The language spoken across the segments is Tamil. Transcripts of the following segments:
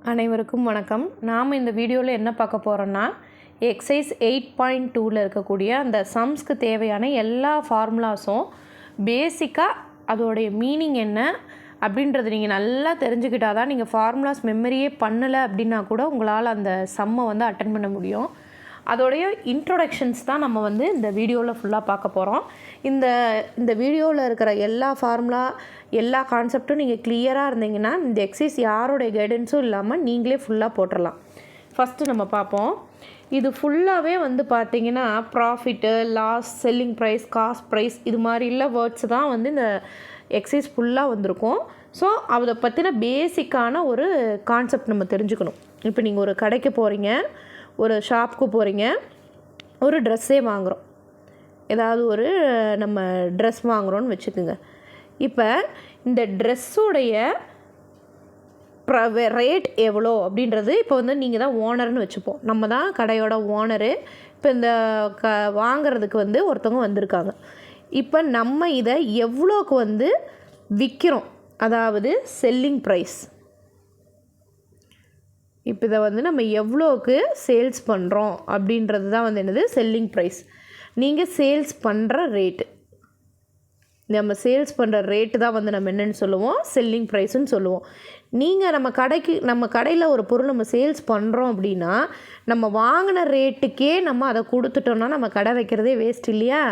அனைவருக்கும் வணக்கம். நாம் இந்த வீடியோவில் என்ன பார்க்க போகிறோன்னா, எக்ஸைஸ் 8.2ல் இருக்கக்கூடிய அந்த சம்ஸ்க்கு தேவையான எல்லா ஃபார்முலாஸும் பேசிக்காக அதோடைய மீனிங் என்ன அப்படின்றது நீங்கள் நல்லா தெரிஞ்சுக்கிட்டால் தான் நீங்கள் ஃபார்முலாஸ் மெமரியே பண்ணலை அப்படின்னா கூட உங்களால் அந்த சம்மை வந்து அட்டன் பண்ண முடியும். அதோடைய இன்ட்ரொடக்ஷன்ஸ் தான் நம்ம வந்து இந்த வீடியோவில் ஃபுல்லாக பார்க்க போகிறோம். இந்த வீடியோவில் இருக்கிற எல்லா ஃபார்முலா எல்லா கான்செப்டும் நீங்கள் கிளியராக இருந்தீங்கன்னா இந்த எக்ஸைஸ் யாரோடைய கைடன்ஸும் இல்லாமல் நீங்களே ஃபுல்லாக போட்டுடலாம். ஃபஸ்ட்டு நம்ம பார்ப்போம். இது ஃபுல்லாகவே வந்து பார்த்திங்கன்னா profit, loss, selling price, cost price இது மாதிரி இல்லை வேர்ட்ஸ் தான் வந்து இந்த எக்ஸைஸ் ஃபுல்லாக வந்திருக்கும். ஸோ அதை பற்றின பேசிக்கான ஒரு கான்செப்ட் நம்ம தெரிஞ்சுக்கணும். இப்போ நீங்கள் ஒரு கடைக்கு போகிறீங்க, ஒரு ஷாப்புக்கு போகிறீங்க, ஒரு ட்ரெஸ்ஸே வாங்குகிறோம், ஏதாவது ஒரு நம்ம ட்ரெஸ் வாங்குகிறோன்னு வச்சுக்கோங்க. இப்போ இந்த ட்ரெஸ்ஸுடைய ரேட் எவ்வளோ அப்படின்றது இப்போ வந்து நீங்கள் தான் ஓனர்னு வச்சுப்போம். நம்ம தான் கடையோட ஓனரு. இப்போ இந்த வாங்கிறதுக்கு வந்து ஒருத்தவங்க வந்திருக்காங்க. இப்போ நம்ம இதை எவ்வளோக்கு வந்து விற்கிறோம், அதாவது செல்லிங் ப்ரைஸ். இப்போ இதை வந்து நம்ம எவ்வளோக்கு சேல்ஸ் பண்ணுறோம் அப்படின்றது தான் வந்து என்னது செல்லிங் ப்ரைஸ். நீங்கள் சேல்ஸ் பண்ணுற ரேட்டு, நம்ம சேல்ஸ் பண்ணுற ரேட்டு தான் வந்து நம்ம என்னென்னு சொல்லுவோம், செல்லிங் ப்ரைஸுன்னு சொல்லுவோம். நீங்கள் நம்ம கடையில் ஒரு பொருள் நம்ம சேல்ஸ் பண்ணுறோம் அப்படின்னா நம்ம வாங்கின ரேட்டுக்கே நம்ம அதை கொடுத்துட்டோம்னா நம்ம கடை வைக்கிறதே வேஸ்ட் இல்லையா?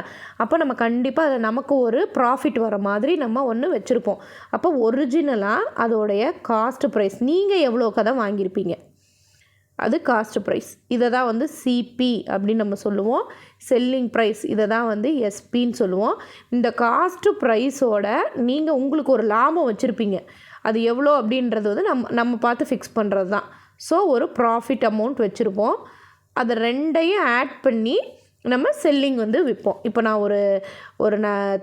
அப்போ நம்ம கண்டிப்பாக அதை நமக்கு ஒரு ப்ராஃபிட் வர மாதிரி நம்ம ஒன்று வச்சுருப்போம். அப்போ ஒரிஜினலாக அதோடைய காஸ்ட் ப்ரைஸ் நீங்கள் எவ்வளோக்கு தான் வாங்கியிருப்பீங்க, அது காஸ்ட் ப்ரைஸ். இதை தான் வந்து சிபி அப்படின்னு நம்ம சொல்லுவோம். செல்லிங் ப்ரைஸ் இதை தான் வந்து எஸ்பின்னு சொல்லுவோம். இந்த காஸ்ட் ப்ரைஸோட நீங்கள் உங்களுக்கு ஒரு லாபம் வச்சுருப்பீங்க, அது எவ்வளோ அப்படின்றது வந்து நம்ம பார்த்து ஃபிக்ஸ் பண்ணுறது தான். ஸோ ஒரு ப்ராஃபிட் அமௌண்ட் வச்சுருப்போம். அதை ரெண்டையும் ஆட் பண்ணி நம்ம செல்லிங் வந்து விற்போம். இப்போ நான் ஒரு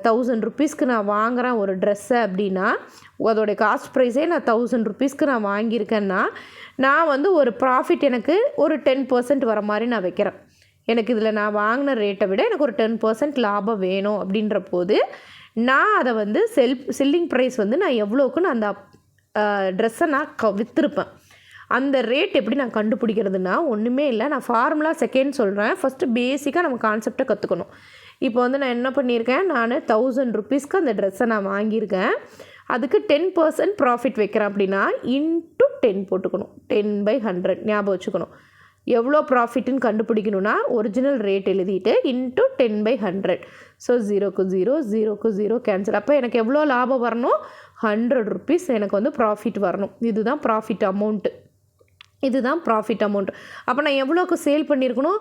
1000 ருப்பீஸ்க்கு நான் வாங்குகிறேன் ஒரு ட்ரெஸ்ஸை அப்படின்னா, அதோடைய காஸ்ட் ப்ரைஸே நான் 1000 ருப்பீஸ்க்கு நான் வாங்கியிருக்கேன்னா நான் வந்து ஒரு ப்ராஃபிட் எனக்கு ஒரு 10% வர மாதிரி நான் வைக்கிறேன். எனக்கு இதில் நான் வாங்கின ரேட்டை விட எனக்கு ஒரு 10% லாபம் வேணும் அப்படின்ற போது நான் அதை வந்து செல்லிங் ப்ரைஸ் வந்து நான் எவ்வளோக்கு நான் அந்த ட்ரெஸ்ஸை நான் விற்றுருப்பேன். அந்த ரேட் எப்படி நான் கண்டுபிடிக்கிறதுனா ஒன்றுமே இல்லை. நான் ஃபார்முலா செகண்ட் சொல்கிறேன். ஃபஸ்ட்டு பேசிக்காக நம்ம கான்செப்டை கற்றுக்கணும். இப்போ வந்து நான் என்ன பண்ணியிருக்கேன், நான் 1000 ருப்பீஸ்க்கு அந்த ட்ரெஸ்ஸை நான் வாங்கியிருக்கேன். அதுக்கு 10% ப்ராஃபிட் வைக்கிறேன் அப்படின்னா இன்ட்டு 10 போட்டுக்கணும். 10/100 ஞாபகம் வச்சுக்கணும். எவ்வளோ ப்ராஃபிட்டுன்னு கண்டுபிடிக்கணும்னா ஒரிஜினல் ரேட் எழுதிட்டு இன்ட்டு 10/100. ஸோ 0க்கு 0, 0க்கு 0 கேன்சல். அப்போ எனக்கு எவ்வளோ லாபம் வரணும், 100 ருப்பீஸ் எனக்கு வந்து ப்ராஃபிட் வரணும். இதுதான் ப்ராஃபிட் அமௌண்ட்டு. இதுதான் ப்ராஃபிட் அமௌண்ட். அப்போ நான் எவ்வளோக்கு சேல் பண்ணியிருக்கணும்,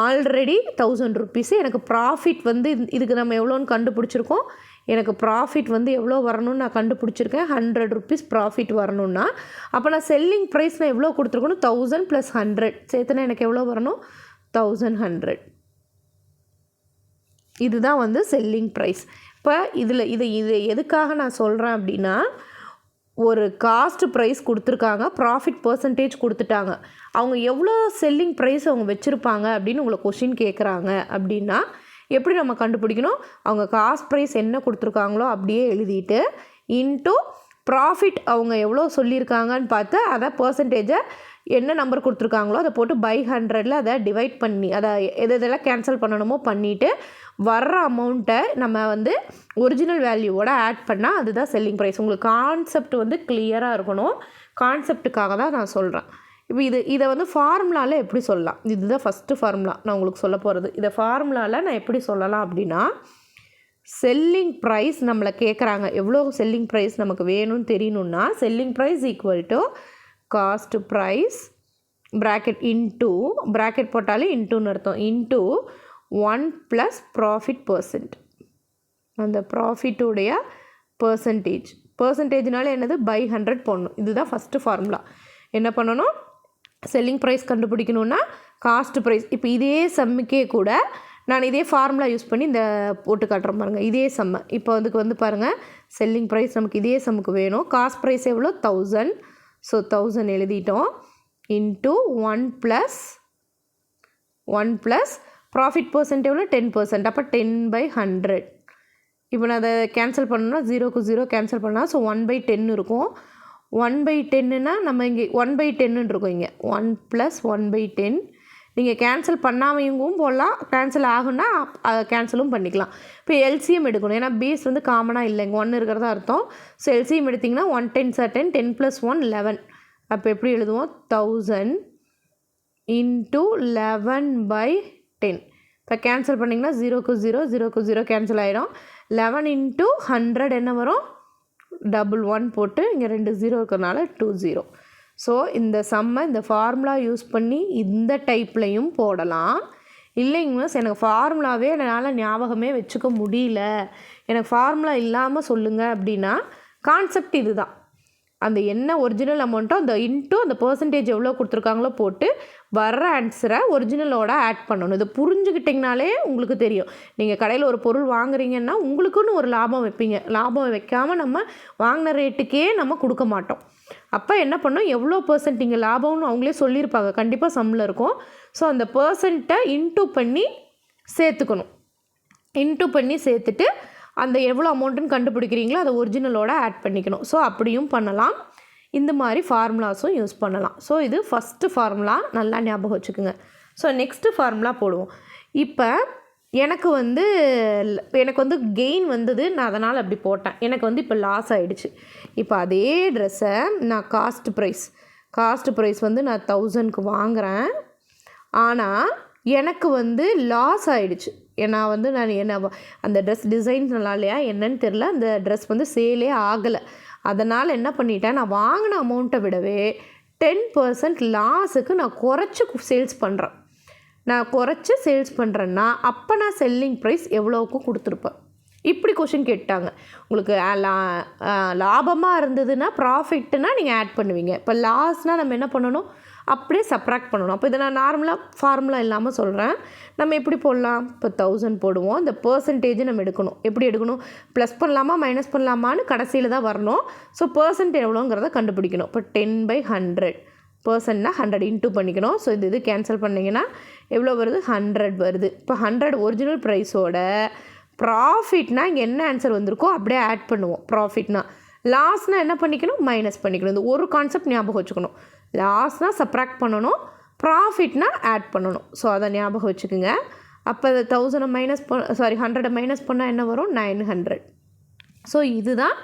ஆல்ரெடி 1000 ருப்பீஸு எனக்கு ப்ராஃபிட் வந்து இதுக்கு நம்ம எவ்வளோன்னு கண்டுபிடிச்சிருக்கோம். எனக்கு ப்ராஃபிட் வந்து எவ்வளோ வரணும்னு நான் கண்டுபிடிச்சிருக்கேன், 100 ருப்பீஸ் ப்ராஃபிட் வரணும்னா அப்போ நான் செல்லிங் ப்ரைஸ் நான் எவ்வளோ கொடுத்துருக்கணும், 1000 + 100 சேர்த்துனா எனக்கு எவ்வளோ வரணும், 1100. இதுதான் வந்து செல்லிங் ப்ரைஸ். இப்போ இது எதுக்காக நான் சொல்கிறேன் அப்படின்னா, ஒரு காஸ்ட் ப்ரைஸ் கொடுத்துருக்காங்க, ப்ராஃபிட் பர்சன்டேஜ் கொடுத்துட்டாங்க, அவங்க எவ்வளோ செல்லிங் ப்ரைஸ் அவங்க வச்சுருப்பாங்க அப்படின்னு உங்களை கொஷின் கேட்குறாங்க அப்படின்னா எப்படி நம்ம கண்டுபிடிக்கணும், அவங்க காஸ்ட் ப்ரைஸ் என்ன கொடுத்துருக்காங்களோ அப்படியே எழுதிட்டு இன்ட்டு ப்ராஃபிட் அவங்க எவ்வளோ சொல்லியிருக்காங்கன்னு பார்த்து அதை பர்சன்டேஜை என்ன நம்பர் கொடுத்துருக்காங்களோ அதை போட்டு பை 100ல் அதை டிவைட் பண்ணி அதை எதெல்லாம் கேன்சல் பண்ணணுமோ பண்ணிவிட்டு வர்ற அமௌண்ட்டை நம்ம வந்து ஒரிஜினல் வேல்யூவோட ஆட் பண்ணால் அதுதான் செல்லிங் ப்ரைஸ். உங்களுக்கு கான்செப்ட் வந்து கிளியராக இருக்கணும். கான்செப்டுக்காக தான் நான் சொல்கிறேன். இப்போ இதை வந்து ஃபார்முலாவில் எப்படி சொல்லலாம், இதுதான் ஃபஸ்ட்டு ஃபார்முலா நான் உங்களுக்கு சொல்ல போகிறது. இதை ஃபார்முலாவில் நான் எப்படி சொல்லலாம் அப்படின்னா, செல்லிங் ப்ரைஸ் நம்மளை கேட்குறாங்க, எவ்வளோ செல்லிங் ப்ரைஸ் நமக்கு வேணும்னு தெரியணுன்னா selling price equal to cost price bracket into bracket போட்டாலே இன்ட்டுன்னு அர்த்தம், இன்ட்டு 1 + ப்ராஃபிட் பர்சன்ட். அந்த ப்ராஃபிட்டுடைய பர்சன்டேஜ்னால என்னது, பை 100 போடணும். இதுதான் ஃபஸ்ட்டு ஃபார்முலா. என்ன பண்ணணும், செல்லிங் ப்ரைஸ் கண்டுபிடிக்கணுன்னா காஸ்ட் ப்ரைஸ். இப்போ இதே சம்முக்கே கூட நான் இதே ஃபார்முலா யூஸ் பண்ணி இந்த போட்டு காட்டுறேன் பாருங்கள், இதே சம்மை. இப்போ அதுக்கு வந்து பாருங்கள், செல்லிங் ப்ரைஸ் நமக்கு இதே சம்முக்கு வேணும். காஸ்ட் ப்ரைஸ் எவ்வளோ, 1000. ஸோ 1000 எழுதிட்டோம் இன்ட்டு 1 + ப்ராஃபிட் பர்சன்ட் எவ்வளோ, 10%. அப்போ 10/100. இப்போ நான் அதை கேன்சல் பண்ணணும்னா 0க்கு 0 கேன்சல் பண்ணால் ஸோ 1/10 இருக்கும். 1/10னா நம்ம இங்கே 1/10 இருக்கும். இங்கே 1 + 1/10. நீங்கள் கேன்சல் பண்ணாமையும் போடலாம், கேன்சல் ஆகுன்னா அதை கேன்சலும் பண்ணிக்கலாம். இப்போ எல்சிஎம் எடுக்கணும், ஏன்னா பேஸ் வந்து காமனாக இல்லை, இங்கே 1 இருக்கிறதா அர்த்தம். ஸோ எல்சிஎம் எடுத்திங்கன்னா 1 10s are 10, 10 + 1 11. அப்போ எப்படி எழுதுவோம்? 1000 × 11/10. இப்போ கேன்சல் பண்ணிங்கன்னா 0க்கு 0, 0க்கு 0 கேன்சல் ஆகிடும். 11 × 100 என்ன வரும்? 11 போட்டு இங்கே 2 0 இருக்கிறனால 20. ஸோ இந்த சம்மை இந்த ஃபார்முலா யூஸ் பண்ணி இந்த டைப்லையும் போடலாம். இல்லைங்க மிஸ், எனக்கு ஃபார்முலாவே என்னால் ஞாபகமே வச்சுக்க முடியல, எனக்கு ஃபார்முலா இல்லாமல் சொல்லுங்கள் அப்படின்னா கான்செப்ட் இது தான். அந்த என்ன ஒரிஜினல் அமௌண்ட்டோ அந்த இன்ட்டு அந்த பர்சன்டேஜ் எவ்வளோ கொடுத்துருக்காங்களோ போட்டு வர்ற ஆன்சரை ஒரிஜினலோட ஆட் பண்ணணும். இதை புரிஞ்சுக்கிட்டிங்கனாலே உங்களுக்கு தெரியும். நீங்கள் கடையில் ஒரு பொருள் வாங்குறீங்கன்னா உங்களுக்குன்னு ஒரு லாபம் வைப்பீங்க. லாபம் வைக்காமல் நம்ம வாங்கின ரேட்டுக்கே நம்ம கொடுக்க மாட்டோம். அப்போ என்ன பண்ணோம், எவ்வளோ பர்சன்ட் இங்கே லாபம்னு அவங்களே சொல்லியிருப்பாங்க, கண்டிப்பாக சம்மில் இருக்கும். ஸோ அந்த பர்சன்ட்டை இன்ட்டு பண்ணி சேர்த்துக்கணும். இன்ட்டு பண்ணி சேர்த்துட்டு அந்த எவ்வளோ அமௌண்ட்டுன்னு கண்டுபிடிக்கிறீங்களோ அதை ஒரிஜினலோட ஆட் பண்ணிக்கணும். ஸோ அப்படியும் பண்ணலாம், இந்த மாதிரி ஃபார்முலாஸும் யூஸ் பண்ணலாம். ஸோ இது ஃபஸ்ட்டு ஃபார்முலா, நல்லா ஞாபகம் வச்சுக்கோங்க. ஸோ நெக்ஸ்ட்டு ஃபார்முலா போடுவோம். இப்போ எனக்கு வந்து கெயின் வந்தது, நான் அதனால் அப்படி போட்டேன். எனக்கு வந்து இப்போ லாஸ் ஆகிடுச்சு. இப்போ அதே ட்ரெஸ்ஸை நான் காஸ்ட் ப்ரைஸ் வந்து நான் 1000க்கு வாங்குகிறேன். ஆனால் எனக்கு வந்து லாஸ் ஆகிடுச்சு. நான் என்ன அந்த ட்ரெஸ் டிசைன்ஸ் நல்லா இல்லையா என்னன்னு தெரில, அந்த ட்ரெஸ் வந்து சேலே ஆகலை. அதனால் என்ன பண்ணிட்டேன், நான் வாங்கின அமௌண்ட்டை விடவே 10% லாஸுக்கு நான் குறைச்சி சேல்ஸ் பண்ணுறேன். நான் குறைச்சி சேல்ஸ் பண்ணுறேன்னா அப்போ நான் செல்லிங் ப்ரைஸ் எவ்வளோக்கு கொடுத்துருப்பேன். இப்படி கொஷின் கேட்டாங்க. உங்களுக்கு லாபமாக இருந்ததுன்னா ப்ராஃபிட்னா நீங்கள் ஆட் பண்ணுவீங்க. இப்போ லாஸ்னால் நம்ம என்ன பண்ணணும், அப்படியே சப்ராக்ட் பண்ணணும். அப்போ இதை நான் நார்மலாக ஃபார்முலா இல்லாமல் சொல்கிறேன். நம்ம எப்படி போடலாம், இப்போ 1000 போடுவோம். இந்த பர்சன்டேஜ் நம்ம எடுக்கணும். எப்படி எடுக்கணும், ப்ளஸ் பண்ணலாமா மைனஸ் பண்ணலாமான்னு கடைசியில் தான் வரணும். ஸோ பர்சன்ட் எவ்வளோங்கிறத கண்டுபிடிக்கணும். இப்போ 10/100 பர்சன்ட்னா 100 இன்ட்டு பண்ணிக்கணும். ஸோ இது கேன்சல் பண்ணிங்கன்னா எவ்வளோ வருது, 100 வருது. இப்போ 100 ஒரிஜினல் ப்ரைஸோட ப்ராஃபிட்னா இங்கே என்ன ஆன்சர் வந்திருக்கோ அப்படியே ஆட் பண்ணுவோம். ப்ராஃபிட்னா லாஸ்னால் என்ன பண்ணிக்கணும், மைனஸ் பண்ணிக்கணும். இந்த ஒரு கான்செப்ட் ஞாபகம் வச்சுக்கணும். லாஸ்னால் சப்ராக்ட் பண்ணணும், ப்ராஃபிட்னா ஆட் பண்ணணும். ஸோ அதை ஞாபகம் வச்சுக்கோங்க. அப்போ 1000 100 மைனஸ் பண்ணால் என்ன வரும், 900. ஸோ இதுதான்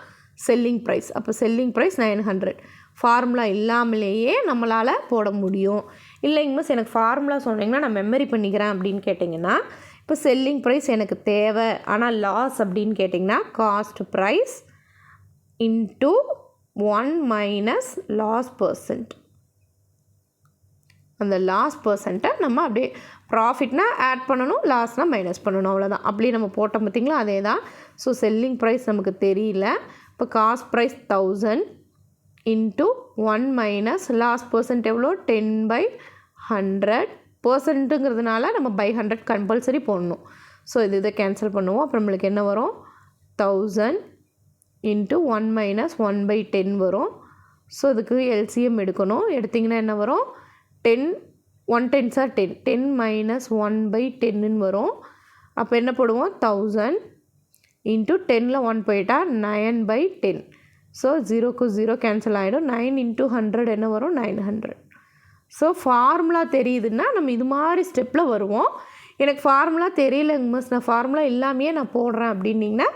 செல்லிங் ப்ரைஸ். அப்போ செல்லிங் ப்ரைஸ் 900. ஃபார்முலா இல்லாமலேயே நம்மளால் போட முடியும். இல்லைங்க மிஸ், எனக்கு ஃபார்முலா சொன்னீங்கன்னா நான் மெமரி பண்ணிக்கிறேன் அப்படின்னு கேட்டிங்கன்னா, இப்போ செல்லிங் ப்ரைஸ் எனக்கு தேவை ஆனால் லாஸ் அப்படின்னு கேட்டிங்கன்னா cost price into 1 minus loss percent. அந்த லாஸ் பர்சன்ட்டை நம்ம அப்படியே ப்ராஃபிட்னா ஆட் பண்ணணும், லாஸ்னால் மைனஸ் பண்ணணும், அவ்வளோதான். அப்படியே நம்ம போட்டோம் பார்த்திங்களா, அதே தான். ஸோ செல்லிங் ப்ரைஸ் நமக்கு தெரியல. இப்போ cost price 1000 into 1 minus loss percent எவ்வளோ, 10/100. பர்சன்ட்டுங்கிறதுனால நம்ம பை 100 கம்பல்சரி போடணும். ஸோ இதை கேன்சல் பண்ணுவோம். அப்புறம் நம்மளுக்கு என்ன வரும், 1000 இன்ட்டு 1 மைனஸ் 1/10 வரும். ஸோ இதுக்கு எல்சிஎம் எடுக்கணும். எடுத்திங்கன்னா என்ன வரும், 10 1 10s are 10, 10 மைனஸ் 1/10 வரும். அப்போ என்ன போடுவோம், 1000 இன்ட்டு 10ல் 1 போயிட்டா 9/10. ஸோ 0க்கு 0 கேன்சல் ஆகிடும். 9 இன்ட்டு 100 என்ன வரும், 900. ஸோ ஃபார்முலா தெரியுதுன்னா நம்ம இது மாதிரி ஸ்டெப்பில் வருவோம். எனக்கு ஃபார்முலா தெரியலைங்க மிஸ், நான் ஃபார்முலா இல்லாமையே நான் போடுறேன் அப்படின்னிங்கன்னா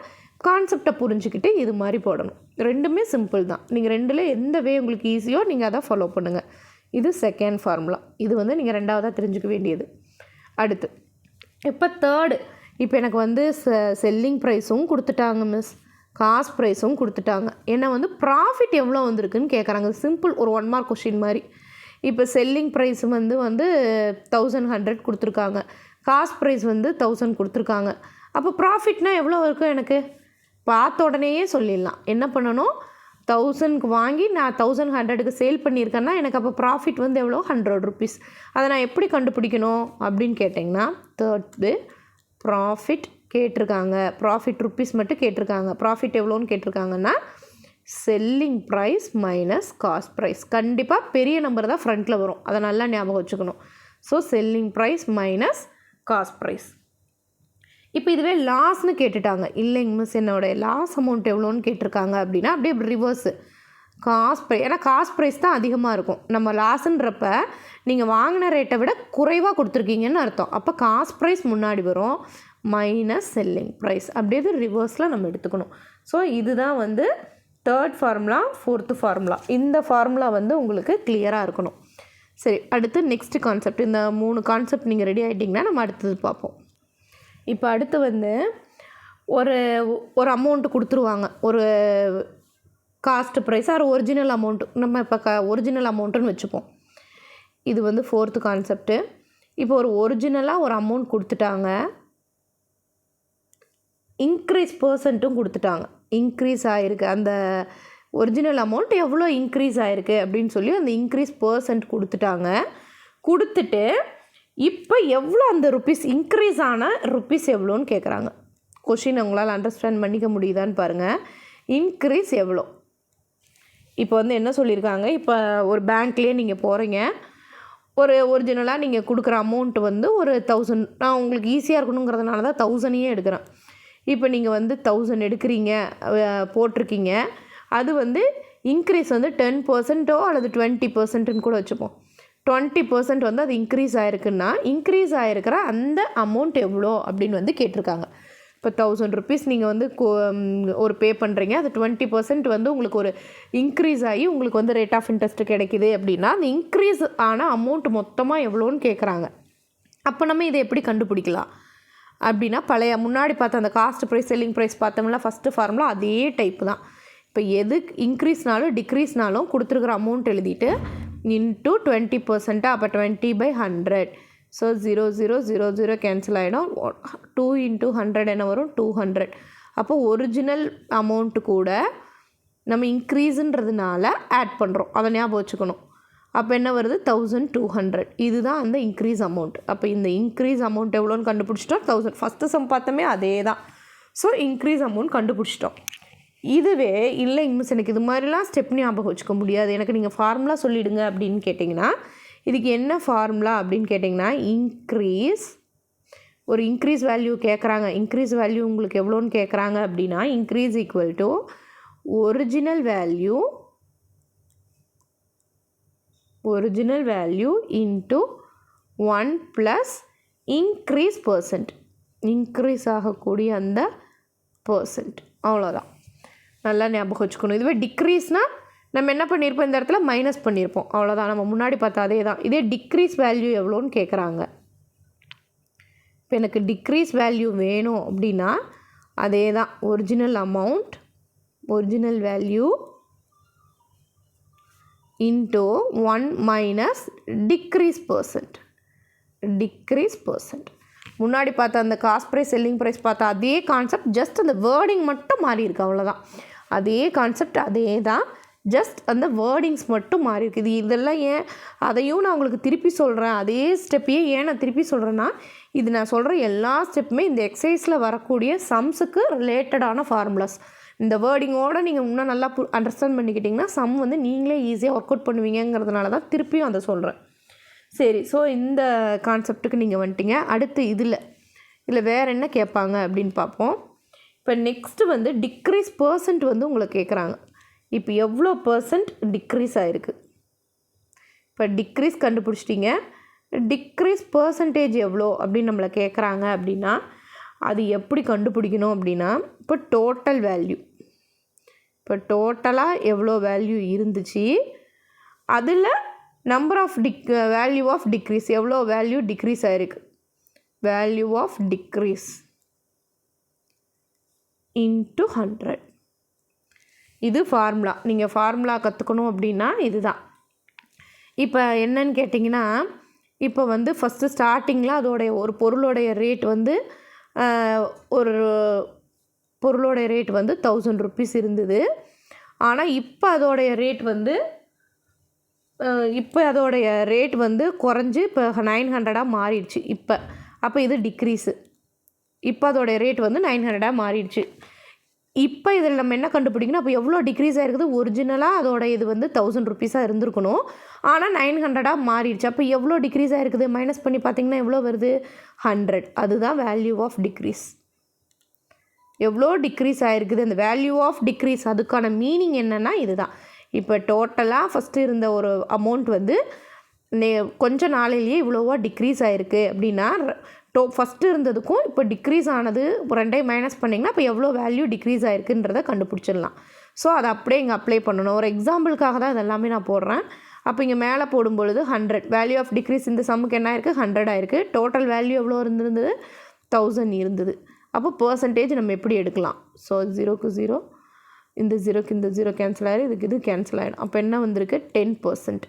கான்செப்டை புரிஞ்சுக்கிட்டு இது மாதிரி போடணும். ரெண்டுமே சிம்பிள் தான். நீங்கள் ரெண்டில் எந்த வே உங்களுக்கு ஈஸியோ நீங்கள் அதை ஃபாலோ பண்ணுங்கள். இது செகண்ட் ஃபார்முலா. இது நீங்கள் ரெண்டாவதாக தெரிஞ்சுக்க வேண்டியது. அடுத்து இப்போ தேர்டு. இப்போ எனக்கு செல்லிங் ப்ரைஸும் கொடுத்துட்டாங்க மிஸ், காஸ்ட் ப்ரைஸும் கொடுத்துட்டாங்க. ஏன்னா ப்ராஃபிட் எவ்வளோ வந்திருக்குன்னு கேட்குறாங்க. சிம்பிள் ஒரு 1 மார்க் கொஷின் மாதிரி. இப்போ செல்லிங் ப்ரைஸ் 1100 கொடுத்துருக்காங்க, காஸ்ட் ப்ரைஸ் 1000 கொடுத்துருக்காங்க. அப்போ ப்ராஃபிட்னா எவ்வளோ இருக்கும், எனக்கு பார்த்த உடனேயே சொல்லிடலாம். என்ன பண்ணணும், 1000க்கு வாங்கி நான் 1100க்கு சேல் பண்ணியிருக்கேன்னா எனக்கு அப்போ ப்ராஃபிட் எவ்வளோ, 100 ருபீஸ். அதை நான் எப்படி கண்டுபிடிக்கணும் அப்படின்னு கேட்டிங்கன்னா, தேர்டு ப்ராஃபிட் கேட்டிருக்காங்க, ப்ராஃபிட் ருப்பீஸ் மட்டும் கேட்டிருக்காங்க. ப்ராஃபிட் எவ்வளோன்னு கேட்டிருக்காங்கன்னா selling price minus cost price. கண்டிப்பாக பெரிய நம்பர் தான் ஃப்ரண்ட்டில் வரும், அதை நல்லா ஞாபகம் வச்சுக்கணும். So selling price minus cost price. இப்போ இதுவே லாஸ்ன்னு கேட்டுட்டாங்க. இல்லைங்க மிஸ், என்னோடய லாஸ் அமௌண்ட் எவ்வளோன்னு கேட்டிருக்காங்க அப்படின்னா அப்படியே ரிவர்ஸு. காஸ்ட் ப்ரைஸ், ஏன்னா காஸ்ட் ப்ரைஸ் தான் அதிகமாக இருக்கும். நம்ம லாஸ்ன்றப்ப நீங்கள் வாங்கின ரேட்டை விட குறைவாக கொடுத்துருக்கீங்கன்னு அர்த்தம். அப்போ காஸ்ட் ப்ரைஸ் முன்னாடி வரும், மைனஸ் செல்லிங் ப்ரைஸ். அப்படியே ரிவர்ஸில் நம்ம எடுத்துக்கணும். ஸோ இதுதான் வந்து தேர்ட் ஃபார்முலா, ஃபோர்த்து ஃபார்முலா. இந்த ஃபார்முலா வந்து உங்களுக்கு கிளியராக இருக்கணும். சரி, அடுத்து நெக்ஸ்ட் கான்செப்ட். இந்த 3 கான்செப்ட் நீங்கள் ரெடி ஆகிட்டிங்கன்னா நம்ம அடுத்தது பார்ப்போம். இப்போ அடுத்து வந்து ஒரு அமௌண்ட்டு கொடுத்துருவாங்க, ஒரு cost price or original amount. நம்ம இப்போ ஒரிஜினல் அமௌண்ட்டுன்னு வச்சுப்போம். இது வந்து ஃபோர்த்து கான்செப்ட்டு. இப்போ ஒரு ஒரிஜினலாக ஒரு அமௌண்ட் கொடுத்துட்டாங்க, இன்க்ரீஸ் பர்சன்ட்டும் கொடுத்துட்டாங்க. இன்க்ரீஸ் ஆகிருக்கு அந்த ஒரிஜினல் அமௌண்ட் எவ்வளோ இன்க்ரீஸ் ஆகிருக்கு அப்படின்னு சொல்லி அந்த இன்க்ரீஸ் பர்சன்ட் கொடுத்துட்டாங்க. கொடுத்துட்டு இப்போ எவ்வளோ அந்த ருப்பீஸ் இன்க்ரீஸ் ஆன ருப்பீஸ் எவ்வளோன்னு கேட்குறாங்க. கொஷின் உங்களால் அண்டர்ஸ்டாண்ட் பண்ணிக்க முடியுதான்னு பாருங்கள். இன்க்ரீஸ் எவ்வளோ? இப்போ வந்து என்ன சொல்லியிருக்காங்க, இப்போ ஒரு பேங்க்லேயே நீங்கள் போகிறீங்க, ஒரு ஒரிஜினலாக நீங்கள் கொடுக்குற அமௌண்ட் வந்து ஒரு 1000. நான் உங்களுக்கு ஈஸியாக இருக்கணுங்கிறதுனால தான் 1000 எடுக்கிறேன். இப்போ நீங்கள் வந்து 1000 எடுக்கிறீங்க, போட்டிருக்கீங்க. அது வந்து இன்க்ரீஸ் வந்து 10% அல்லது 20%ன்னு கூட வச்சுப்போம். 20% வந்து அது இன்க்ரீஸ் ஆகிருக்குன்னா இன்க்ரீஸ் ஆகிருக்கிற அந்த அமௌண்ட் எவ்வளோ அப்படின்னு வந்து கேட்டிருக்காங்க. இப்போ 1000 ருப்பீஸ் நீங்கள் வந்து ஒரு பே பண்ணுறீங்க, அது 20% வந்து உங்களுக்கு ஒரு இன்க்ரீஸ் ஆகி உங்களுக்கு வந்து ரேட் ஆஃப் இன்ட்ரெஸ்ட் கிடைக்குது அப்படின்னா அந்த இன்க்ரீஸ் ஆன அமௌண்ட் மொத்தமாக எவ்வளோன்னு கேட்குறாங்க. அப்போ நம்ம இதை எப்படி கண்டுபிடிக்கலாம் அப்படின்னா, பழைய முன்னாடி பார்த்த அந்த காஸ்ட் ப்ரைஸ் செல்லிங் ப்ரைஸ் பார்த்தோம்னா ஃபஸ்ட்டு ஃபார்முலா அதே டைப்பு தான். இப்போ எது இன்க்ரீஸ்னாலும் டிக்ரீஸ்னாலும் கொடுத்துருக்குற அமௌண்ட் எழுதிட்டு இன்ட்டு 20%, அப்போ 20/100. ஸோ 0 0 0 0 கேன்சல் ஆகிடும். 2 × 100 என்ன வரும்? 200. அப்போ ஒரிஜினல் அமௌண்ட்டு கூட நம்ம இன்க்ரீஸுன்றதுனால ஆட் பண்ணுறோம், அதை ஞாபகம் வச்சுக்கணும். அப்போ என்ன வருது? 1200. இதுதான் அந்த இன்க்ரீஸ் அமௌண்ட். அப்போ இந்த இன்க்ரீஸ் அமௌண்ட் எவ்வளோன்னு கண்டுபிடிச்சிட்டோம், 1000. ஃபஸ்ட்டு சம் பார்த்தோமே அதே தான். ஸோ இன்க்ரீஸ் அமௌண்ட் கண்டுபிடிச்சிட்டோம். இதுவே இல்லை இன்னும் எனக்கு இது மாதிரிலாம் ஸ்டெப் ஞாபகம் வச்சுக்க முடியாது, எனக்கு நீங்கள் ஃபார்முலா சொல்லிவிடுங்க அப்படின்னு கேட்டிங்கன்னா, இதுக்கு என்ன ஃபார்முலா அப்படின்னு கேட்டிங்கன்னா, இன்க்ரீஸ், ஒரு இன்க்ரீஸ் வேல்யூ கேட்குறாங்க. இன்க்ரீஸ் வேல்யூ உங்களுக்கு எவ்வளோன்னு கேட்குறாங்க அப்படின்னா, increase equal to original value into 1 + increase percent. Increase ஆகக்கூடிய அந்த பர்சன்ட், அவ்வளோதான். நல்லா ஞாபகம் வச்சுக்கணும். இதுவே டிக்ரீஸ்னால் நம்ம என்ன பண்ணியிருப்போம், இந்த இடத்துல மைனஸ் பண்ணியிருப்போம், அவ்வளோதான். நம்ம முன்னாடி பார்த்தா அதே தான். இதே டிக்ரீஸ் வேல்யூ எவ்வளோன்னு கேட்குறாங்க. இப்போ எனக்கு டிக்ரீஸ் வேல்யூ வேணும் அப்படின்னா அதே தான், original amount, original value into 1 - decrease percent. முன்னாடி பார்த்த அந்த காஸ்ட் ப்ரைஸ் செல்லிங் ப்ரைஸ் பார்த்தா அதே கான்செப்ட், ஜஸ்ட் அந்த வேர்டிங் மட்டும் மாறி இருக்கு, அவ்வளோதான். அதே கான்செப்ட் அதே தான், ஜஸ்ட் அந்த வேர்டிங்ஸ் மட்டும் மாறி இருக்குது. இதெல்லாம் ஏன் அதையும் நான் உங்களுக்கு திருப்பி சொல்கிறேன், அதே ஸ்டெப்பையே ஏன் நான் திருப்பி சொல்கிறேன்னா, இது நான் சொல்கிற எல்லா ஸ்டெப்புமே இந்த எக்ஸசைஸில் வரக்கூடிய சம்ஸுக்கு ரிலேட்டடான ஃபார்முலாஸ். இந்த வேர்டிங்கோடு நீங்கள் இன்னும் நல்லா அண்டர்ஸ்டாண்ட் பண்ணிக்கிட்டிங்கன்னா சம் வந்து நீங்களே ஈஸியாக ஒர்க் அவுட் பண்ணுவீங்கிறதுனால தான் திருப்பியும் அதை சொல்கிறேன். சரி, ஸோ இந்த கான்செப்ட்டுக்கு நீங்கள் வந்துட்டீங்க. அடுத்து இதில் வேறு என்ன கேட்பாங்க அப்படின்னு பார்ப்போம். இப்போ நெக்ஸ்ட்டு வந்து டிக்ரீஸ் பர்சன்ட் வந்து உங்களை கேட்குறாங்க. இப்போ எவ்வளோ பர்சன்ட் டிக்ரீஸ் ஆகிருக்கு? இப்போ டிக்ரீஸ் கண்டுபிடிச்சிட்டிங்க, டிக்ரீஸ் பர்சன்டேஜ் எவ்வளோ அப்படின்னு நம்மளை கேட்குறாங்க அப்படின்னா அது எப்படி கண்டுபிடிக்கணும் அப்படின்னா, இப்போ டோட்டல் வேல்யூ, இப்போ டோட்டலாக எவ்வளோ வேல்யூ இருந்துச்சு, அதில் number of value of decrease, எவ்வளோ வேல்யூ டிக்ரீஸ் ஆகிருக்கு, வேல்யூ ஆஃப் டிக்ரீஸ் இன்ட்டு 100. இது ஃபார்முலா. நீங்கள் ஃபார்முலா கற்றுக்கணும் அப்படின்னா இதுதான். இப்போ என்னன்னு கேட்டிங்கன்னா, இப்போ வந்து ஃபஸ்ட்டு ஸ்டார்டிங்கில் அதோடைய ஒரு பொருளோடைய ரேட் வந்து ஒரு பொருளோடைய ரேட் வந்து 1000 ருப்பீஸ் இருந்தது. ஆனால் இப்போ அதோடைய ரேட் வந்து குறைஞ்சி இப்போ 900 மாறிடுச்சு இப்போ. அப்போ இது டிக்ரீஸு. இப்போ அதோடைய ரேட் வந்து 900 மாறிடுச்சு. இப்போ இதில் நம்ம என்ன கண்டுபிடிக்கணும், அப்போ எவ்வளோ டிக்ரீஸ் ஆகிருக்குது, ஒரிஜினலாக அதோட இது வந்து 1000 ருப்பீஸாக இருந்திருக்கணும், ஆனால் 900 மாறிடுச்சு. அப்போ எவ்வளோ டிக்ரீஸ் ஆகிருக்குது, மைனஸ் பண்ணி பார்த்திங்கன்னா எவ்வளோ வருது, 100. அதுதான் வேல்யூ ஆஃப் டிக்ரீஸ். எவ்வளோ டிக்ரீஸ் ஆகிருக்குது, அந்த வேல்யூ ஆஃப் டிக்ரீஸ் அதுக்கான மீனிங் என்னென்னா இதுதான். இப்போ டோட்டலாக ஃபஸ்ட்டு இருந்த ஒரு அமௌண்ட் வந்து கொஞ்ச நாளிலேயே இவ்வளோவா டிக்ரீஸ் ஆகிருக்கு அப்படின்னா ஃபஸ்ட்டு இருந்ததுக்கும் இப்போ டிக்ரீஸ் ஆனது ரெண்டையும் மைனஸ் பண்ணிங்கன்னா இப்போ எவ்வளோ வேல்யூ டிக்ரீஸ் ஆகிருக்குன்றதை கண்டுபிடிச்சிடலாம். ஸோ அதை அப்படியே இங்கே அப்ளை பண்ணணும். ஒரு எக்ஸாம்பிளுக்காக தான் இதெல்லாமே நான் போடுறேன். அப்போ இங்கே மேலே போடும்பொழுது 100 வேல்யூ ஆஃப் டிக்ரீஸ் இந்த சம்முக்கு என்ன ஆயிருக்கு 100 ஆயிருக்கு. டோட்டல் வேல்யூ எவ்வளோ இருந்திருந்தது 1000 இருந்தது. அப்போ பர்சன்டேஜ் நம்ம எப்படி எடுக்கலாம்? ஸோ 0க்கு 0 இந்த 0க்கு இந்த 0 கேன்சல் ஆகிடும், இதுக்கு இது கேன்சல் ஆகிடும். அப்போ என்ன வந்திருக்கு 10%.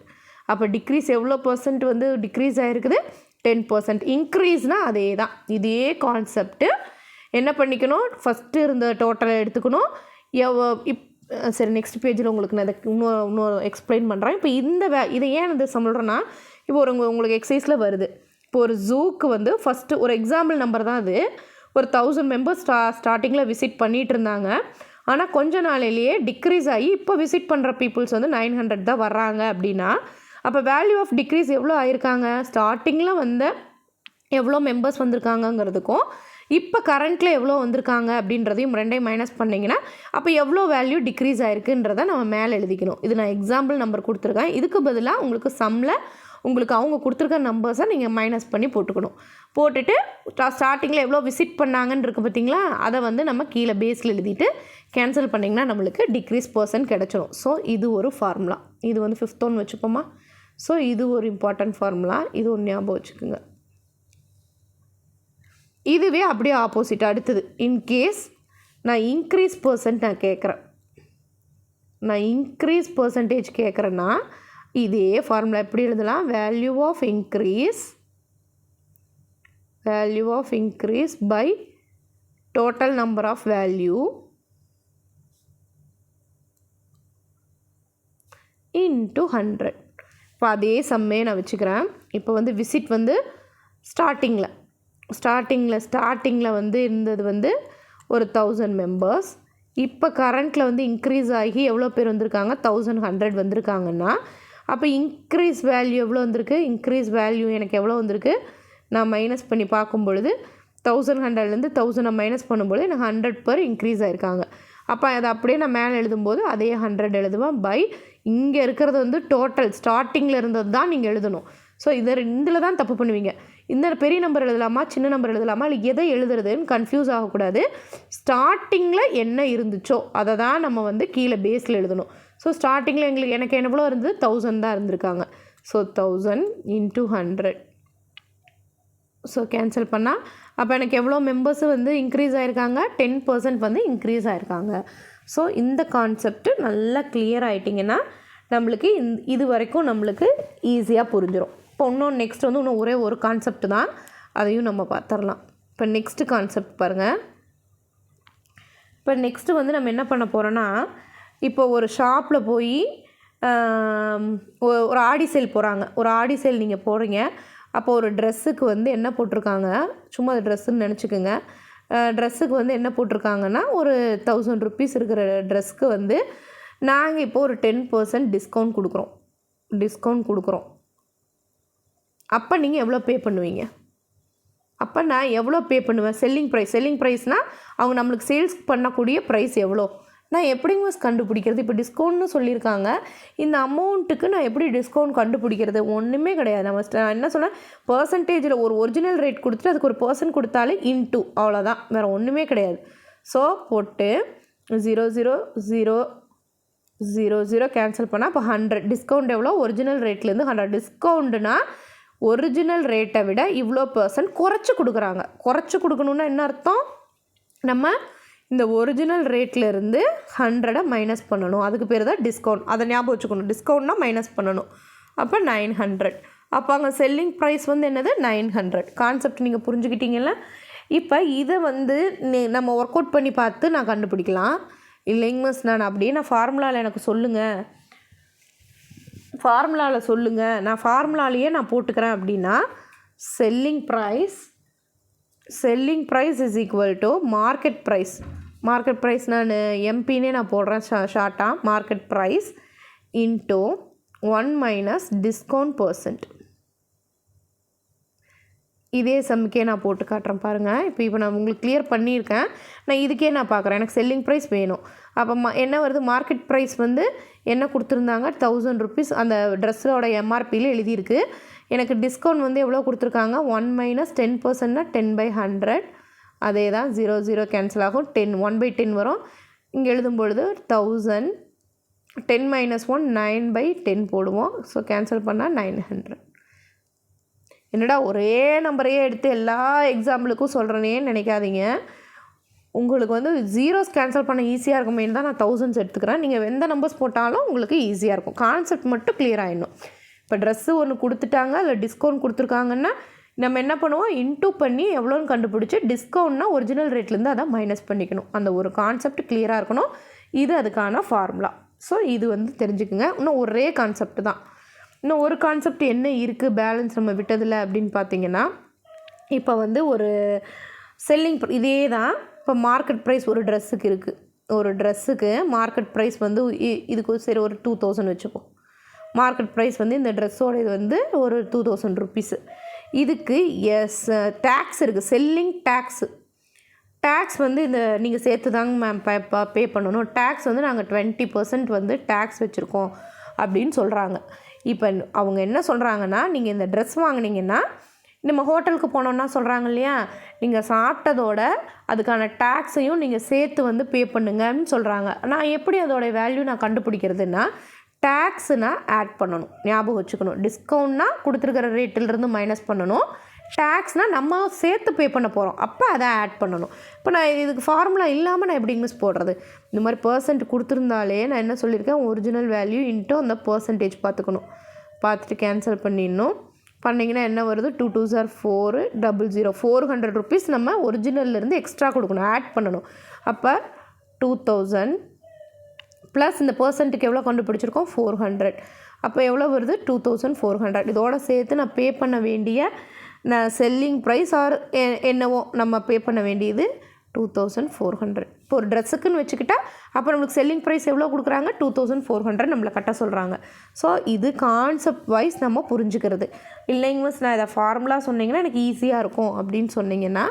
அப்போ டிக்ரீஸ் எவ்வளோ பர்சன்ட் வந்து டிக்ரீஸ் ஆகிருக்குது 10%. இன்க்ரீஸ்னால் அதே தான், இதே கான்செப்ட்டு. என்ன பண்ணிக்கணும், ஃபஸ்ட்டு இருந்த டோட்டலை எடுத்துக்கணும். சரி, நெக்ஸ்ட் பேஜில் உங்களுக்கு நான் இதை இன்னொரு எக்ஸ்பிளைன் பண்ணுறேன். இப்போ இதை ஏன் இந்த சொல்கிறேன்னா, இப்போ உங்களுக்கு எக்ஸசைஸில் வருது. இப்போ ஒரு ஜூக்கு வந்து ஃபஸ்ட்டு ஒரு எக்ஸாம்பிள் நம்பர் தான் அது. ஒரு 1000 மெம்பர்ஸ் ஸ்டார்டிங்கில் விசிட் பண்ணிகிட்டு இருந்தாங்க. ஆனால் கொஞ்ச நாளிலேயே டிக்ரீஸ் ஆகி இப்போ விசிட் பண்ணுற பீப்புள்ஸ் வந்து 900 தான் வர்றாங்க அப்படின்னா, அப்போ வேல்யூ ஆஃப் டிக்ரீஸ் எவ்வளோ ஆயிருக்காங்க, ஸ்டார்டிங்கில் வந்து எவ்வளோ மெம்பர்ஸ் வந்திருக்காங்கங்கிறதுக்கும் இப்போ கரண்ட்டில் எவ்வளோ வந்திருக்காங்க அப்படின்றதையும் ரெண்டையும் மைனஸ் பண்ணிங்கன்னா அப்போ எவ்வளோ வேல்யூ டிக்ரீஸ் ஆகிருக்குன்றதை நம்ம மேலே எழுதிக்கணும். இது நான் எக்ஸாம்பிள் நம்பர் கொடுத்துருக்கேன். இதுக்கு பதிலாக உங்களுக்கு சம்மில் உங்களுக்கு அவங்க கொடுத்துருக்க நம்பர்ஸை நீங்கள் மைனஸ் பண்ணி போட்டுக்கணும். போட்டுட்டு ஸ்டார்டிங்கில் எவ்வளோ விசிட் பண்ணாங்கன்னு இருக்குது பார்த்தீங்களா, அதை வந்து நம்ம கீழே பேஸில் எழுதிட்டு கேன்சல் பண்ணிங்கன்னா நம்மளுக்கு டிக்ரீஸ் பர்சன்ட் கிடச்சிரும். ஸோ இது ஒரு ஃபார்முலா. இது வந்து 5th ஒன் வச்சுப்போமா. ஸோ இது ஒரு இம்பார்ட்டன்ட் ஃபார்முலா, இது ஒரு ஞாபகம் வச்சுக்கோங்க. இதுவே அப்படியே ஆப்போசிட். அடுத்தது இன்கேஸ் நான் இன்க்ரீஸ் பர்சன்ட் நான் கேட்குறேன், நான் இன்க்ரீஸ் பர்சன்டேஜ் கேட்குறேன்னா இதே ஃபார்முலா எப்படி எழுதலாம், value of increase by total number of value into 100. இப்போ அதே சம்மே நான் வச்சுக்கிறேன். இப்போ வந்து விசிட் வந்து ஸ்டார்டிங்கில் வந்து இருந்தது வந்து ஒரு 1000 மெம்பர்ஸ். இப்போ கரண்ட்டில் வந்து இன்க்ரீஸ் ஆகி எவ்வளோ பேர் வந்திருக்காங்க 1100 வந்திருக்காங்கன்னா அப்போ இன்க்ரீஸ் வேல்யூ எவ்வளோ வந்திருக்கு, இன்க்ரீஸ் வேல்யூ எனக்கு எவ்வளோ வந்திருக்கு நான் மைனஸ் பண்ணி பார்க்கும் பொழுது 1100லேருந்து 1000 மைனஸ் பண்ணும்பொழுது எனக்கு 100 பேர் இன்க்ரீஸ் ஆகிருக்காங்க. அப்போ அதை அப்படியே நான் மேலே எழுதும்போது அதே 100 எழுதுவேன் பை இங்கே இருக்கிறது வந்து டோட்டல் ஸ்டார்டிங்கில் இருந்தது தான் நீங்கள் எழுதணும். ஸோ இதில் தான் தப்பு பண்ணுவீங்க. இந்த பெரிய நம்பர் எழுதலாமா சின்ன நம்பர் எழுதலாமா இல்லை எதை எழுதுறதுன்னு கன்ஃபியூஸ் ஆகக்கூடாது. ஸ்டார்டிங்கில் என்ன இருந்துச்சோ அதை தான் நம்ம வந்து கீழே பேஸில் எழுதணும். ஸோ ஸ்டார்டிங்கில் எனக்கு எவ்வளோ இருந்தது 1000 தான் இருந்திருக்காங்க. So 1000 into 100. ஸோ கேன்சல் பண்ணால் அப்போ எனக்கு எவ்வளோ மெம்பர்ஸ் வந்து இன்க்ரீஸ் ஆகிருக்காங்க 10% வந்து இன்க்ரீஸ் ஆகிருக்காங்க. ஸோ இந்த கான்செப்ட் நல்லா கிளியர் ஆகிட்டிங்கன்னா நம்மளுக்கு இது வரைக்கும் நம்மளுக்கு ஈஸியாக புரிஞ்சிடும். இப்போ இன்னும் நெக்ஸ்ட் வந்து இன்னும் ஒரே ஒரு கான்செப்ட் தான், அதையும் நம்ம பார்த்துடலாம். இப்போ நெக்ஸ்ட்டு கான்செப்ட் பாருங்கள். இப்போ நெக்ஸ்ட்டு வந்து நம்ம என்ன பண்ண போகிறோன்னா, இப்போ ஒரு ஷாப்பில் போய் ஒரு ஆடி சேல் போகிறாங்க. ஒரு ஆடி சேல் நீங்கள் போகிறீங்க. அப்போ ஒரு ட்ரெஸ்ஸுக்கு வந்து என்ன போட்டிருக்காங்க, சும்மா அது ட்ரெஸ்ஸுன்னு நினச்சிக்கோங்க. ட்ரெஸ்ஸுக்கு வந்து என்ன போட்டிருக்காங்கன்னா ஒரு 1000 ருப்பீஸ் இருக்கிற ட்ரெஸ்க்கு வந்து நாங்கள் இப்போ ஒரு 10% டிஸ்கவுண்ட் கொடுக்குறோம். அப்போ நீங்கள் எவ்வளோ பே பண்ணுவீங்க? அப்போ நான் எவ்வளோ பே பண்ணுவேன்? செல்லிங் ப்ரைஸ்னால் அவங்க நம்மளுக்கு சேல்ஸ் பண்ணக்கூடிய ப்ரைஸ் எவ்வளோ, நான் எப்படிங்க கண்டுபிடிக்கிறது? இப்போ டிஸ்கவுண்ட்னு சொல்லியிருக்காங்க, இந்த அமௌண்ட்டுக்கு நான் எப்படி டிஸ்கவுண்ட் கண்டுபிடிக்கிறது? ஒன்றுமே கிடையாது. நான் என்ன சொன்னேன், பர்சன்டேஜில் ஒரு ஒரிஜினல் ரேட் கொடுத்துட்டு அதுக்கு ஒரு பர்சன்ட் கொடுத்தாலே இன்ட்டு, அவ்வளோதான், வேறு ஒன்றுமே கிடையாது. ஸோ போட்டு 000 கேன்சல் பண்ணால் இப்போ 100. டிஸ்கவுண்ட் எவ்வளோ? ஒரிஜினல் ரேட்லேருந்து 100. டிஸ்கவுண்ட்னா ஒரிஜினல் ரேட்டை விட இவ்வளோ பர்சன்ட் குறைச்சி கொடுக்குறாங்க. குறைச்சி கொடுக்கணுன்னா என்ன அர்த்தம், நம்ம இந்த ஒரிஜினல் ரேட்லேருந்து 100 மைனஸ் பண்ணணும். அதுக்கு பேர் தான் டிஸ்கவுண்ட். அதை ஞாபகம் வச்சுக்கணும். டிஸ்கவுண்ட்னா மைனஸ் பண்ணணும். அப்போ 900. அப்போ அங்கே செல்லிங் ப்ரைஸ் வந்து என்னது 900. கான்செப்ட் நீங்கள் புரிஞ்சுக்கிட்டீங்கல்ல? இப்போ இதை வந்து நம்ம ஒர்க் அவுட் பண்ணி பார்த்து நான் கண்டுபிடிக்கலாம். இல்லைங்க மிஸ், நான் அப்படியே நான் ஃபார்முலாவில் எனக்கு சொல்லுங்கள், நான் ஃபார்முலாலேயே நான் போட்டுக்கிறேன் அப்படின்னா selling price is equal to market price நான் எம்பின்னே நான் போடுறேன் ஷார்ட்டாக. Market price into 1 minus discount percent. இதே சம்முக்கே நான் போட்டு காட்டுறேன் பாருங்கள். இப்போ நான் உங்களுக்கு கிளியர் பண்ணியிருக்கேன். நான் இதுக்கே நான் பார்க்குறேன். எனக்கு செல்லிங் ப்ரைஸ் வேணும். அப்போ என்ன வருது, மார்க்கெட் ப்ரைஸ் வந்து என்ன கொடுத்துருந்தாங்க, 1000 rupees அந்த ட்ரெஸ்ஸோட எம்ஆர்பியில் எழுதியிருக்கு. எனக்கு டிஸ்கவுண்ட் வந்து எவ்வளோ கொடுத்துருக்காங்க, 1 - 10%னா 10/100. அதே தான் 0 0 கேன்சல் ஆகும். 1/10 வரும். இங்கே எழுதும்பொழுது 1000, 10 - 1 9/10 போடுவோம். ஸோ கேன்சல் பண்ணால் 900. என்னடா ஒரே நம்பரையே எடுத்து எல்லா எக்ஸாம்பிளுக்கும் சொல்கிறேனேன்னு நினைக்காதீங்க. உங்களுக்கு வந்து ஜீரோஸ் கேன்சல் பண்ண ஈஸியாக இருக்குமேனு தான் நான் 1000s எடுத்துக்கிறேன். நீங்கள் எந்த நம்பர்ஸ் போட்டாலும் உங்களுக்கு ஈஸியாக இருக்கும். கான்செப்ட் மட்டும் கிளியர் ஆகிடணும். இப்போ ட்ரெஸ்ஸு ஒன்று கொடுத்துட்டாங்க, இல்லை டிஸ்கவுண்ட் கொடுத்துருக்காங்கன்னா நம்ம என்ன பண்ணுவோம், இன்டூ பண்ணி எவ்வளோன்னு கண்டுபிடிச்சி டிஸ்கவுண்ட்னா ஒரிஜினல் ரேட்லேருந்து அதை மைனஸ் பண்ணிக்கணும். அந்த ஒரு கான்செப்ட் கிளியராக இருக்கணும். இது அதுக்கான ஃபார்முலா. ஸோ இது வந்து தெரிஞ்சுக்குங்க. இன்னும் ஒரே கான்செப்ட் தான். இன்னும் ஒரு கான்செப்ட் என்ன இருக்குது பேலன்ஸ் நம்ம விட்டதில்லை அப்படின்னு பார்த்தீங்கன்னா, இப்போ வந்து ஒரு செல்லிங் இதே தான். இப்போ மார்க்கெட் ப்ரைஸ் ஒரு ட்ரெஸ்ஸுக்கு இருக்குது. ஒரு ட்ரெஸ்ஸுக்கு மார்க்கெட் ப்ரைஸ் வந்து இதுக்கு சரி ஒரு 2000 வச்சுப்போம். மார்க்கெட் ப்ரைஸ் வந்து இந்த ட்ரெஸ்ஸோட இது வந்து ஒரு 2000 rupees. இதுக்கு டேக்ஸ் இருக்குது, செல்லிங் டேக்ஸு. டேக்ஸ் வந்து இந்த நீங்கள் சேர்த்து தாங்க மேம் பே பண்ணணும். டேக்ஸ் வந்து நாங்கள் 20% வந்து டேக்ஸ் வச்சுருக்கோம் அப்படின்னு சொல்கிறாங்க. இப்போ அவங்க என்ன சொல்கிறாங்கன்னா, நீங்கள் இந்த ட்ரெஸ் வாங்கினீங்கன்னா நம்ம ஹோட்டலுக்கு போனோன்னா சொல்கிறாங்க இல்லையா, நீங்கள் சாப்பிட்டதோட அதுக்கான டேக்ஸையும் நீங்கள் சேர்த்து வந்து பே பண்ணுங்கன்னு சொல்கிறாங்க. நான் எப்படி அதோடைய வேல்யூ நான் கண்டுபிடிக்கிறதுன்னா, டேக்ஸுனா ஆட் பண்ணணும், ஞாபகம் வச்சுக்கணும். டிஸ்கவுண்ட்னா கொடுத்துருக்கிற ரேட்டிலிருந்து மைனஸ் பண்ணணும். டேக்ஸ்னால் நம்ம சேர்த்து பே பண்ண போகிறோம், அப்போ அதை ஆட் பண்ணணும். இப்போ நான் இதுக்கு ஃபார்முலா இல்லாமல் நான் எப்படி மிஸ் போடுறது? இந்த மாதிரி பர்சன்ட் கொடுத்துருந்தாலே நான் என்ன சொல்லியிருக்கேன், ஒரிஜினல் வேல்யூ இன்ட்டு அந்த பர்சன்டேஜ் பார்த்துக்கணும். பார்த்துட்டு கேன்சல் பண்ணிடணும். பண்ணிங்கன்னா என்ன வருது, 2 2s are 4 00 400 rupees நம்ம ஒரிஜினல்லேருந்து எக்ஸ்ட்ரா கொடுக்கணும், ஆட் பண்ணணும். அப்போ 2000 ப்ளஸ் இந்த பர்சன்ட்டுக்கு எவ்வளோ கண்டுபிடிச்சிருக்கோம், 400. அப்போ எவ்வளோ வருது, 2400. இதோட சேர்த்து நான் பே பண்ண வேண்டிய நான் செல்லிங் ப்ரைஸ் ஆர் என்னவோ நம்ம பே பண்ண வேண்டியது 2400. இப்போ ஒரு ட்ரெஸ்ஸுக்குன்னு வச்சுக்கிட்டா அப்போ நம்மளுக்கு செல்லிங் ப்ரைஸ் எவ்வளோ கொடுக்குறாங்க, 2400 நம்மளை கட்ட சொல்கிறாங்க. ஸோ இது கான்செப்ட் வைஸ் நம்ம புரிஞ்சுக்கிறது. இல்லைங்க மிஸ் நான் இதை ஃபார்முலா சொன்னீங்கன்னா எனக்கு ஈஸியாக இருக்கும் அப்படின்னு சொன்னீங்கன்னா,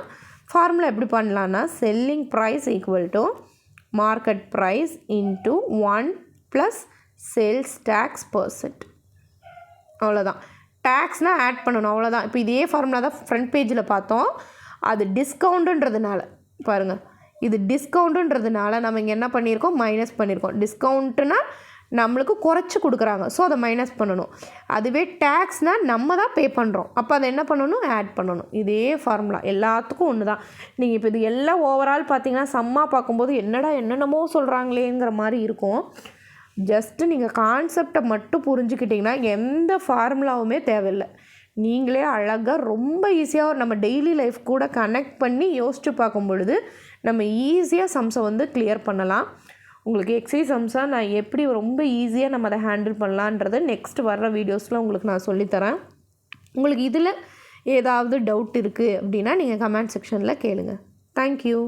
ஃபார்முலா எப்படி பண்ணலான்னா, selling price equal to market price into 1 + sales tax %. அவ்வளோதான். டேக்ஸ்னால் ஆட் பண்ணணும், அவ்வளோதான். இப்போ இதே ஃபார்முலா தான் ஃப்ரண்ட் பேஜில் பார்த்தோம். அது டிஸ்கவுண்ட்டுன்றதுனால பாருங்கள், இது டிஸ்கவுண்ட்டுன்றதுனால நம்ம இங்கே என்ன பண்ணியிருக்கோம், மைனஸ் பண்ணியிருக்கோம். டிஸ்கவுண்ட்டுனா நம்மளுக்கு குறைச்சி கொடுக்குறாங்க, ஸோ அதை மைனஸ் பண்ணணும். அதுவே டேக்ஸ்னால் நம்ம தான் பே பண்ணுறோம், அப்போ அதை என்ன பண்ணணும், ஆட் பண்ணணும். இதே ஃபார்முலா எல்லாத்துக்கும் ஒன்று தான். நீங்கள் இப்போ இது எல்லாம் ஓவரால் பார்த்தீங்கன்னா சம்மா பார்க்கும்போது என்னடா என்னென்னமோ சொல்கிறாங்களேங்கிற மாதிரி இருக்கும். ஜஸ்ட்டு நீங்கள் கான்செப்டை மட்டும் புரிஞ்சுக்கிட்டிங்கன்னா எந்த ஃபார்முலாவுமே தேவையில்லை. நீங்களே அழகாக ரொம்ப ஈஸியாக நம்ம டெய்லி லைஃப் கூட கனெக்ட் பண்ணி யோசித்து பார்க்கும் பொழுது நம்ம ஈஸியாக சம்ஸை வந்து கிளியர் பண்ணலாம். உங்களுக்கு எக்ஸைஸ் சம்ஸாக நான் எப்படி ரொம்ப ஈஸியாக நம்ம அதை ஹேண்டில் பண்ணலான்றது நெக்ஸ்ட் வர்ற வீடியோஸில் உங்களுக்கு நான் சொல்லித்தரேன். உங்களுக்கு இதில் ஏதாவது டவுட் இருக்குது அப்படின்னா நீங்கள் கமெண்ட் செக்ஷனில் கேளுங்கள். தேங்க்யூ.